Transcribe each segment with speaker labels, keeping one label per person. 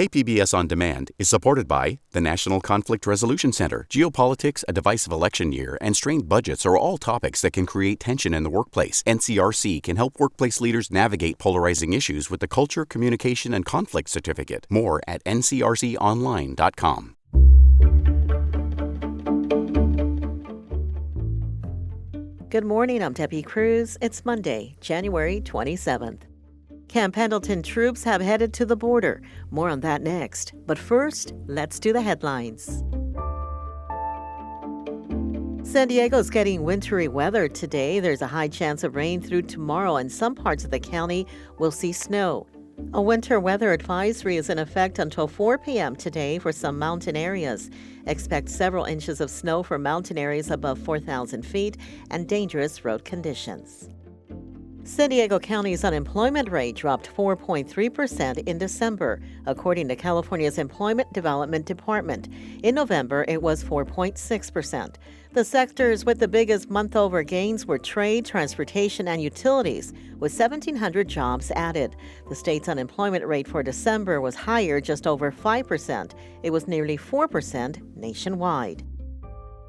Speaker 1: KPBS On Demand is supported by the National Conflict Resolution Center. Geopolitics, a divisive election year, and strained budgets are all topics that can create tension in the workplace. NCRC can help workplace leaders navigate polarizing issues with the Culture, Communication, and Conflict Certificate. More at ncrconline.com.
Speaker 2: Good morning, I'm Debbie Cruz. It's Monday, January 27th. Camp Pendleton troops have headed to the border. More on that next. But first, let's do the headlines. San Diego's getting wintry weather today. There's a high chance of rain through tomorrow, and some parts of the county will see snow. A winter weather advisory is in effect until 4 p.m. today for some mountain areas. Expect several inches of snow for mountain areas above 4,000 feet and dangerous road conditions. San Diego County's unemployment rate dropped 4.3% in December, according to California's Employment Development Department. In November, it was 4.6%. The sectors with the biggest month-over gains were trade, transportation, and utilities, with 1,700 jobs added. The state's unemployment rate for December was higher, just over 5%. It was nearly 4% nationwide.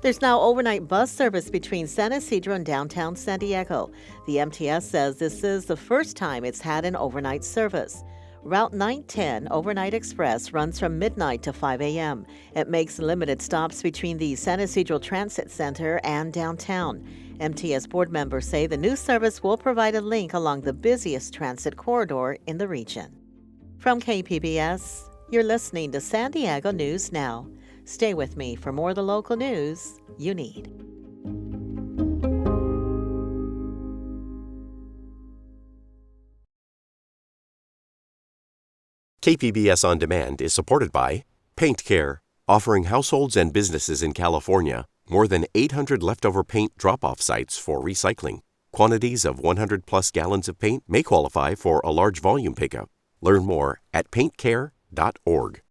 Speaker 2: There's now overnight bus service between San Ysidro and downtown San Diego. The MTS says this is the first time it's had an overnight service. Route 910 Overnight Express runs from midnight to 5 a.m. It makes limited stops between the San Ysidro Transit Center and downtown. MTS board members say the new service will provide a link along the busiest transit corridor in the region. From KPBS, you're listening to San Diego News Now. Stay with me for more of the local news you need.
Speaker 1: KPBS On Demand is supported by Paint Care, offering households and businesses in California more than 800 leftover paint drop-off sites for recycling. Quantities of 100-plus gallons of paint may qualify for a large volume pickup. Learn more at paintcare.org.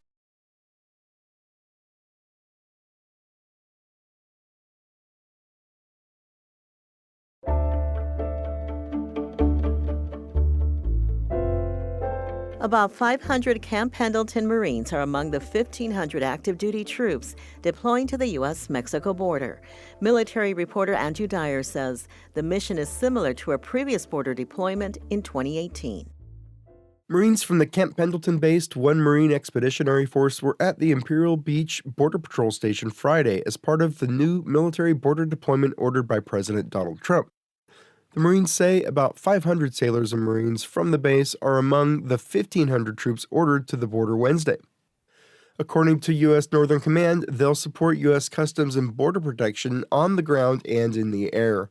Speaker 2: About 500 Camp Pendleton Marines are among the 1,500 active duty troops deploying to the U.S. Mexico border. Military reporter Andrew Dyer says the mission is similar to a previous border deployment in 2018.
Speaker 3: Marines from the Camp Pendleton-based 1 Marine Expeditionary Force were at the Imperial Beach Border Patrol Station Friday as part of the new military border deployment ordered by President Donald Trump. The Marines say about 500 sailors and Marines from the base are among the 1,500 troops ordered to the border Wednesday. According to U.S. Northern Command, they'll support U.S. Customs and Border Protection on the ground and in the air.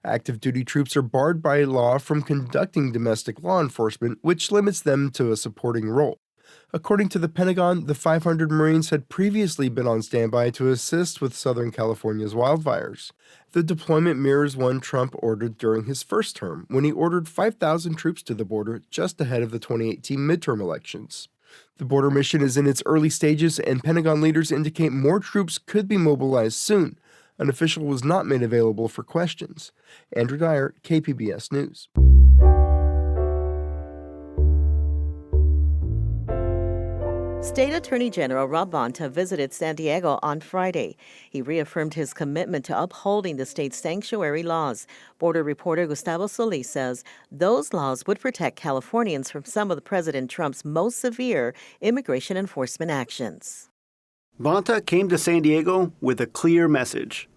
Speaker 3: Active duty troops are barred by law from conducting domestic law enforcement, which limits them to a supporting role. According to the Pentagon, the 500 Marines had previously been on standby to assist with Southern California's wildfires. The deployment mirrors one Trump ordered during his first term, when he ordered 5,000 troops to the border just ahead of the 2018 midterm elections. The border mission is in its early stages, and Pentagon leaders indicate more troops could be mobilized soon. An official was not made available for questions. Andrew Dyer, KPBS News.
Speaker 2: State Attorney General Rob Bonta visited San Diego on Friday. He reaffirmed his commitment to upholding the state's sanctuary laws. Border reporter Gustavo Solis says those laws would protect Californians from some of President Trump's most severe immigration enforcement actions.
Speaker 4: Bonta came to San Diego with a clear message: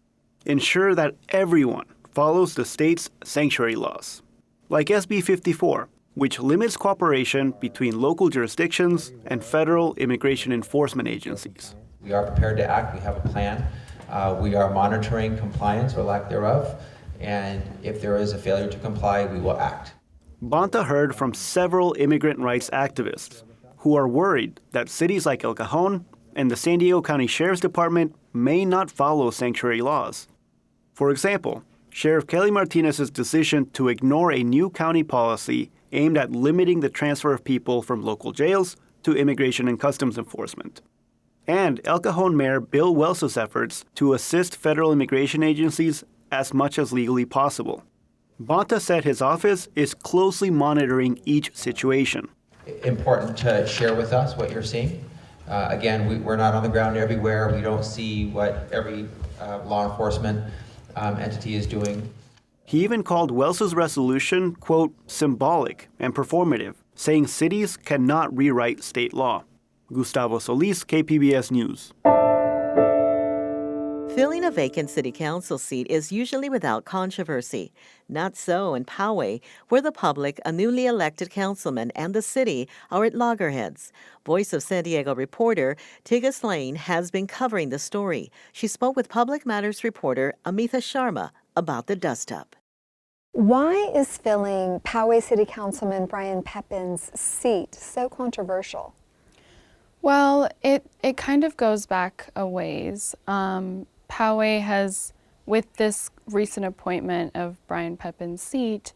Speaker 4: ensure that everyone follows the state's sanctuary laws, like SB 54. Which limits cooperation between local jurisdictions and federal immigration enforcement agencies.
Speaker 5: We are prepared to act. We have a plan. We are monitoring compliance or lack thereof. And if there is a failure to comply, we will act.
Speaker 4: Bonta heard from several immigrant rights activists who are worried that cities like El Cajon and the San Diego County Sheriff's Department may not follow sanctuary laws. For example, Sheriff Kelly Martinez's decision to ignore a new county policy aimed at limiting the transfer of people from local jails to Immigration and Customs Enforcement. And El Cajon Mayor Bill Wells' efforts to assist federal immigration agencies as much as legally possible. Bonta said his office is closely monitoring each situation.
Speaker 5: important to share with us what you're seeing. Again, we're not on the ground everywhere. We don't see what every law enforcement entity is doing.
Speaker 4: He even called Wells's resolution, quote, symbolic and performative, saying cities cannot rewrite state law. Gustavo Solis, KPBS News.
Speaker 2: Filling a vacant city council seat is usually without controversy. Not so in Poway, where the public, a newly elected councilman, and the city are at loggerheads. Voice of San Diego reporter Tigga Slane has been covering the story. She spoke with Public Matters reporter Amitha Sharma about the dust-up.
Speaker 6: Why is filling Poway City Councilman Brian Pepin's seat so controversial?
Speaker 7: Well, it kind of goes back a ways. Poway has, with this recent appointment of Brian Pepin's seat,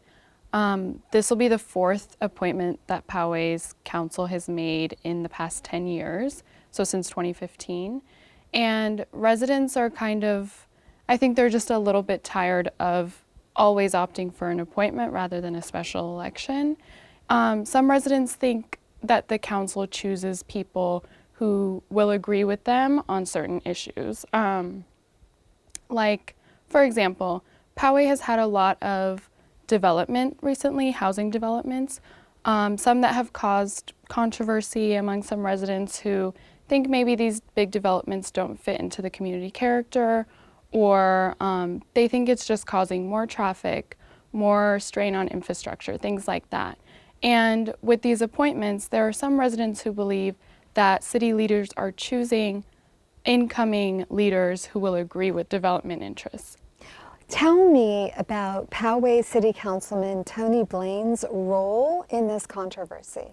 Speaker 7: this will be the fourth appointment that Poway's council has made in the past 10 years, so since 2015. And residents are I think they're just a little bit tired of always opting for an appointment rather than a special election. Some residents think that the council chooses people who will agree with them on certain issues. Like, for example, Poway has had a lot of development recently, housing developments, some that have caused controversy among some residents who think maybe these big developments don't fit into the community character, or they think it's just causing more traffic, more strain on infrastructure, things like that. And with these appointments, there are some residents who believe that city leaders are choosing incoming leaders who will agree with development interests.
Speaker 6: Tell me about Poway City Councilman Tony Blaine's role in this controversy.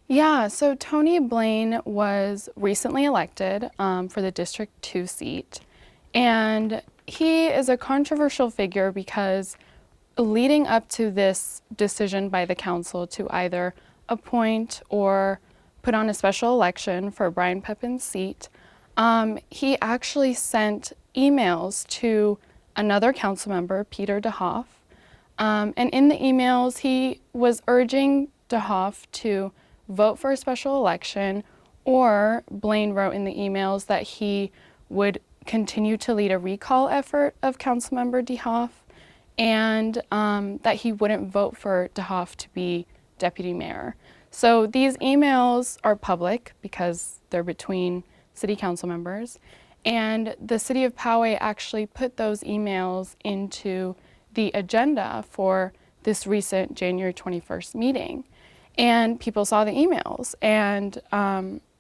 Speaker 7: Yeah, so Tony Blaine was recently elected for the District 2 seat, and he is a controversial figure because leading up to this decision by the council to either appoint or put on a special election for Brian Pepin's seat, he actually sent emails to another council member, Peter DeHoff, and in the emails he was urging DeHoff to vote for a special election, or Blaine wrote in the emails that he would continue to lead a recall effort of Councilmember DeHoff, and that he wouldn't vote for DeHoff to be deputy mayor. So these emails are public because they're between city council members, and the city of Poway actually put those emails into the agenda for this recent January 21st meeting. And people saw the emails, and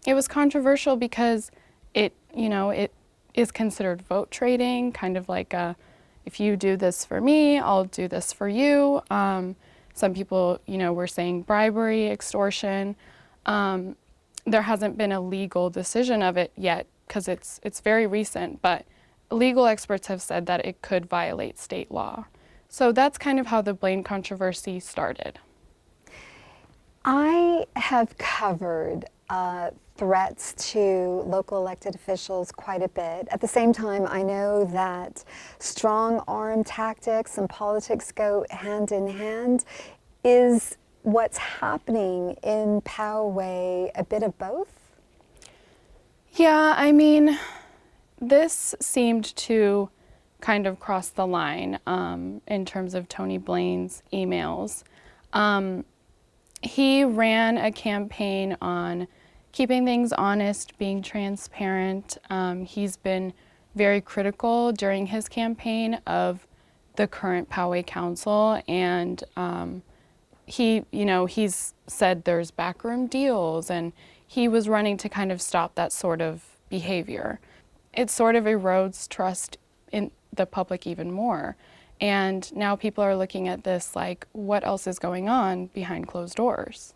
Speaker 7: it was controversial because it is considered vote trading, kind of like if you do this for me, I'll do this for you. Some people, were saying bribery, extortion. There hasn't been a legal decision of it yet because it's very recent, but legal experts have said that it could violate state law. So that's kind of how the Blaine controversy started.
Speaker 6: I have covered threats to local elected officials quite a bit. At the same time, I know that strong arm tactics and politics go hand in hand. Is what's happening in Poway a bit of both?
Speaker 7: Yeah, I mean, this seemed to kind of cross the line in terms of Tony Blaine's emails. He ran a campaign on keeping things honest, being transparent. He's been very critical during his campaign of the current Poway Council, and he's said there's backroom deals, and he was running to kind of stop that sort of behavior. It sort of erodes trust in the public even more. And now people are looking at this like, what else is going on behind closed doors?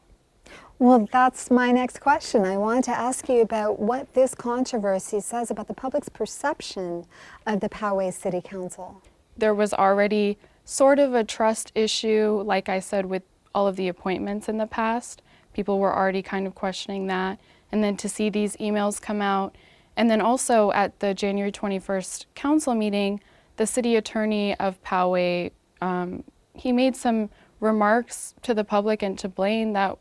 Speaker 6: Well, that's my next question. I wanted to ask you about what this controversy says about the public's perception of the Poway City Council.
Speaker 7: There was already sort of a trust issue, like I said, with all of the appointments in the past. People were already kind of questioning that. And then to see these emails come out, and then also at the January 21st council meeting, the city attorney of Poway, he made some remarks to the public and to Blaine that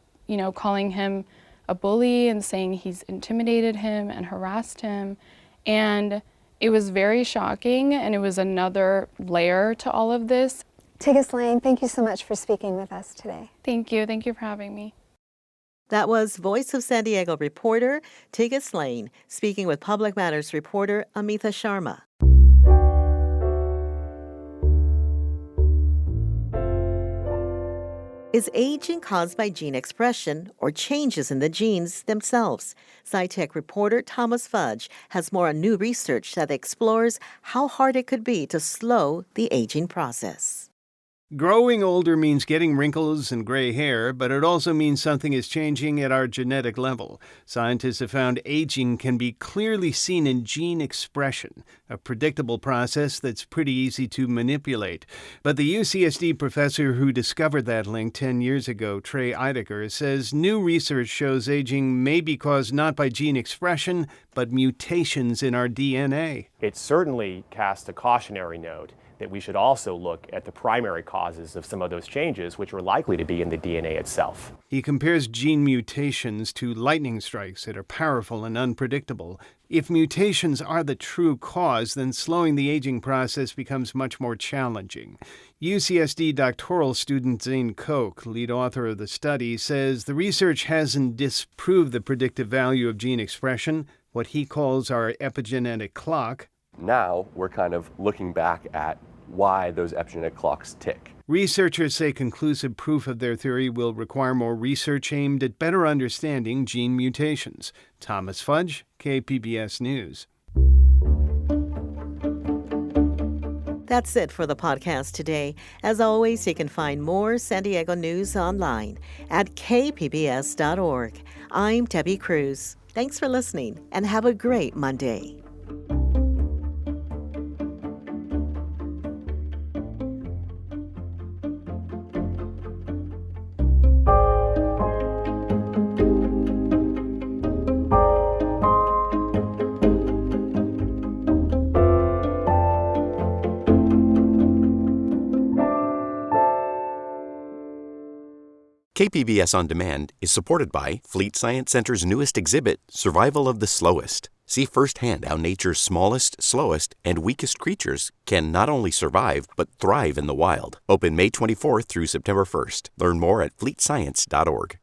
Speaker 7: calling him a bully and saying he's intimidated him and harassed him. And it was very shocking, and it was another layer to all of this.
Speaker 6: Tigges Lane, thank you so much for speaking with us today.
Speaker 7: Thank you. Thank you for having me.
Speaker 2: That was Voice of San Diego reporter Tigges Lane speaking with Public Matters reporter Amitha Sharma. Is aging caused by gene expression or changes in the genes themselves? SciTech reporter Thomas Fudge has more on new research that explores how hard it could be to slow the aging process.
Speaker 8: Growing older means getting wrinkles and gray hair, but it also means something is changing at our genetic level. Scientists have found aging can be clearly seen in gene expression, a predictable process that's pretty easy to manipulate. But the UCSD professor who discovered that link 10 years ago, Trey Eidecker, says new research shows aging may be caused not by gene expression, but mutations in our DNA.
Speaker 9: It certainly casts a cautionary note that we should also look at the primary causes of some of those changes, which are likely to be in the DNA itself.
Speaker 8: He compares gene mutations to lightning strikes that are powerful and unpredictable. If mutations are the true cause, then slowing the aging process becomes much more challenging. UCSD doctoral student Zane Koch, lead author of the study, says the research hasn't disproved the predictive value of gene expression, what he calls our epigenetic clock.
Speaker 10: Now we're kind of looking back at why those epigenetic clocks tick.
Speaker 8: Researchers say conclusive proof of their theory will require more research aimed at better understanding gene mutations. Thomas Fudge, KPBS News.
Speaker 2: That's it for the podcast today. As always, you can find more San Diego news online at kpbs.org. I'm Debbie Cruz. Thanks for listening and have a great Monday.
Speaker 1: KPBS On Demand is supported by Fleet Science Center's newest exhibit, Survival of the Slowest. See firsthand how nature's smallest, slowest, and weakest creatures can not only survive, but thrive in the wild. Open May 24th through September 1st. Learn more at fleetscience.org.